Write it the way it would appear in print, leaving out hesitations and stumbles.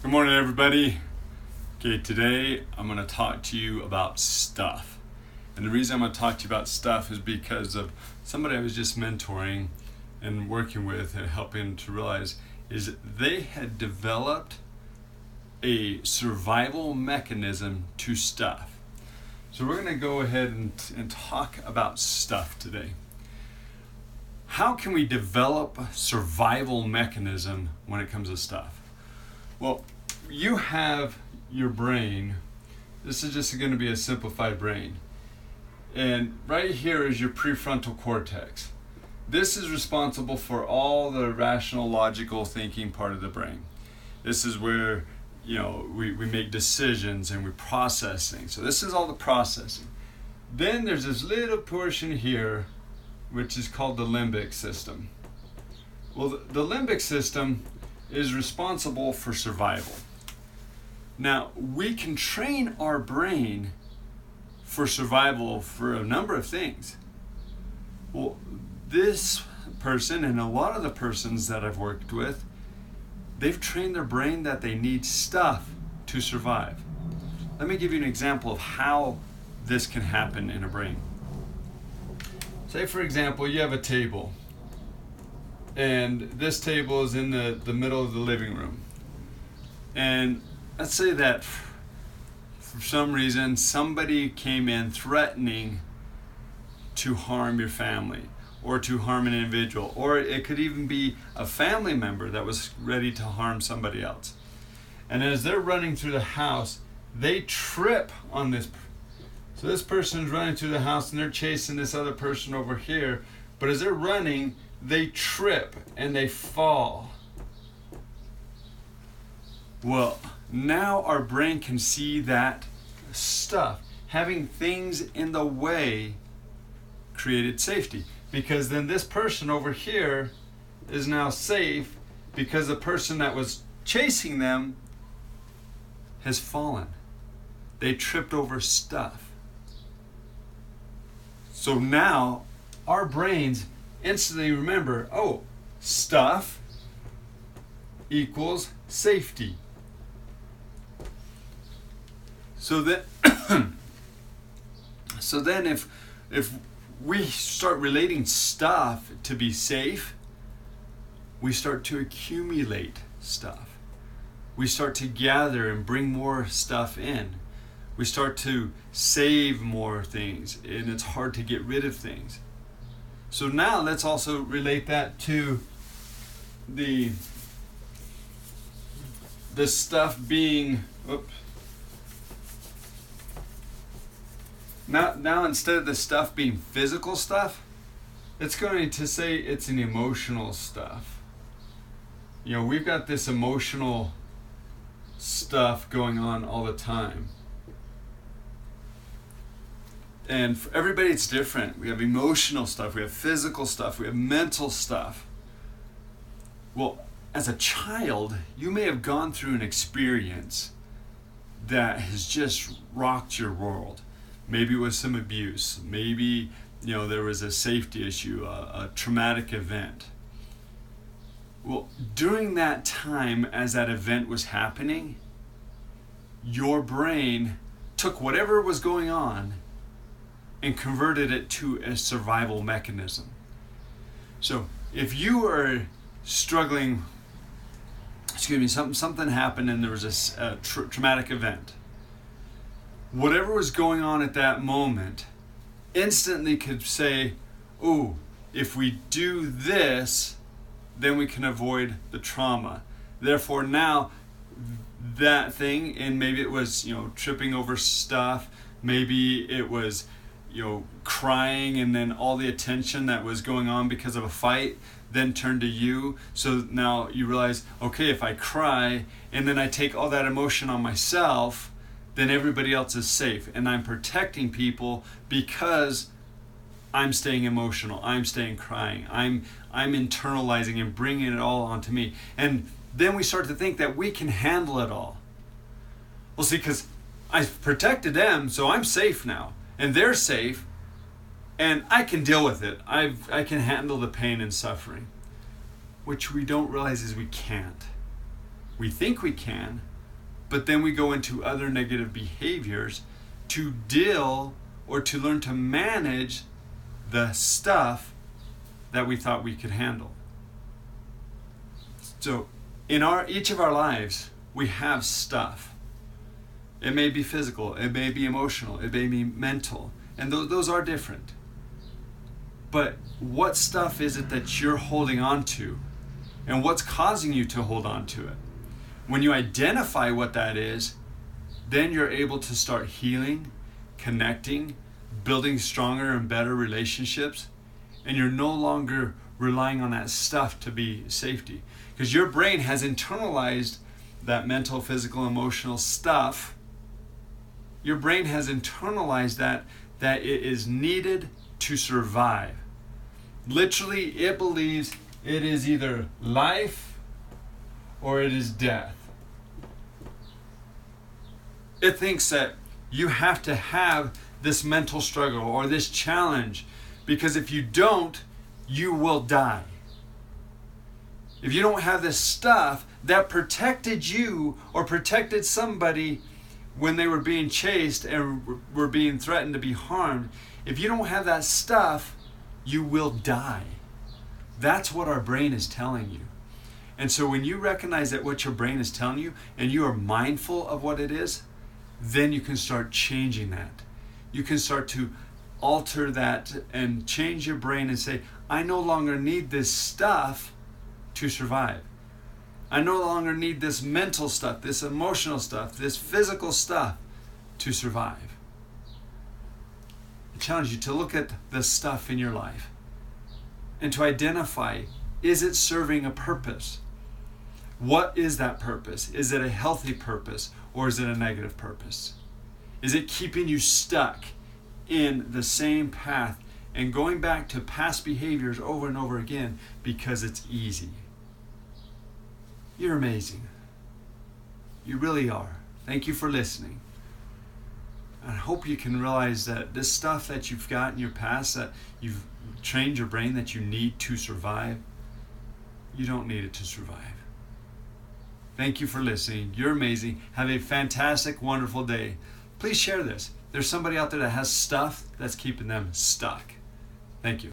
Good morning, everybody. Okay, today I'm going to talk to you about stuff. And the reason I'm going to talk to you about stuff is because of somebody I was just mentoring and working with and helping to realize is that they had developed a survival mechanism to stuff. So we're going to go ahead and talk about stuff today. How can we develop a survival mechanism when it comes to stuff? Well, you have your brain. This is just going to be a simplified brain. And right here is your prefrontal cortex. This is responsible for all the rational, logical thinking part of the brain. This is where, we make decisions and we process things. So this is all the processing. Then there's this little portion here, which is called the limbic system. Well, the limbic system is responsible for survival. Now, we can train our brain for survival for a number of things. Well, this person and a lot of the persons that I've worked with, they've trained their brain that they need stuff to survive. Let me give you an example of how this can happen in a brain. Say, for example, you have a table, and this table is in the middle of the living room. And let's say that for some reason somebody came in threatening to harm your family or to harm an individual, or it could even be a family member that was ready to harm somebody else. And as they're running through the house, they trip on this. So this person's running through the house and they're chasing this other person over here, but as they're running, they trip and they fall. Well, now our brain can see that stuff, having things in the way created safety, because then this person over here is now safe because the person that was chasing them has fallen. They tripped over stuff. So now our brains instantly remember, stuff equals safety. So then if we start relating stuff to be safe, we start to accumulate stuff. We start to gather and bring more stuff in. We start to save more things, and it's hard to get rid of things. So now let's also relate that to the stuff being, Now instead of the stuff being physical stuff, it's going to say it's an emotional stuff. We've got this emotional stuff going on all the time. And for everybody it's different. We have emotional stuff, we have physical stuff, we have mental stuff. Well, as a child, you may have gone through an experience that has just rocked your world. Maybe it was some abuse. Maybe, there was a safety issue, a traumatic event. Well, during that time, as that event was happening, your brain took whatever was going on and converted it to a survival mechanism. So if you are struggling, something happened and there was a traumatic event, whatever was going on at that moment instantly could say, if we do this, then we can avoid the trauma. Therefore now that thing, and maybe it was, tripping over stuff, maybe it was, crying, and then all the attention that was going on because of a fight then turned to you. So now you realize, if I cry and then I take all that emotion on myself, then everybody else is safe, and I'm protecting people because I'm staying emotional, I'm staying crying, I'm internalizing and bringing it all onto me. And then we start to think that we can handle it all. Well, see, because I've protected them, so I'm safe now, and they're safe, and I can deal with it. I can handle the pain and suffering, which we don't realize is we can't. We think we can, but then we go into other negative behaviors to deal or to learn to manage the stuff that we thought we could handle. So in each of our lives, we have stuff. It may be physical, it may be emotional, it may be mental, and those are different. But what stuff is it that you're holding on to? And what's causing you to hold on to it? When you identify what that is, then you're able to start healing, connecting, building stronger and better relationships, and you're no longer relying on that stuff to be safety. Because your brain has internalized that mental, physical, emotional stuff. Your brain has internalized that it is needed to survive. Literally, it believes it is either life or it is death. It thinks that you have to have this mental struggle or this challenge, because if you don't, you will die. If you don't have this stuff that protected you or protected somebody when they were being chased and were being threatened to be harmed, if you don't have that stuff, you will die. That's what our brain is telling you. And so when you recognize that what your brain is telling you and you are mindful of what it is, then you can start changing that. You can start to alter that and change your brain and say, I no longer need this stuff to survive. I no longer need this mental stuff, this emotional stuff, this physical stuff to survive. I challenge you to look at the stuff in your life and to identify, is it serving a purpose? What is that purpose? Is it a healthy purpose or is it a negative purpose? Is it keeping you stuck in the same path and going back to past behaviors over and over again because it's easy? You're amazing. You really are. Thank you for listening. I hope you can realize that this stuff that you've got in your past, that you've trained your brain that you need to survive, you don't need it to survive. Thank you for listening. You're amazing. Have a fantastic, wonderful day. Please share this. There's somebody out there that has stuff that's keeping them stuck. Thank you.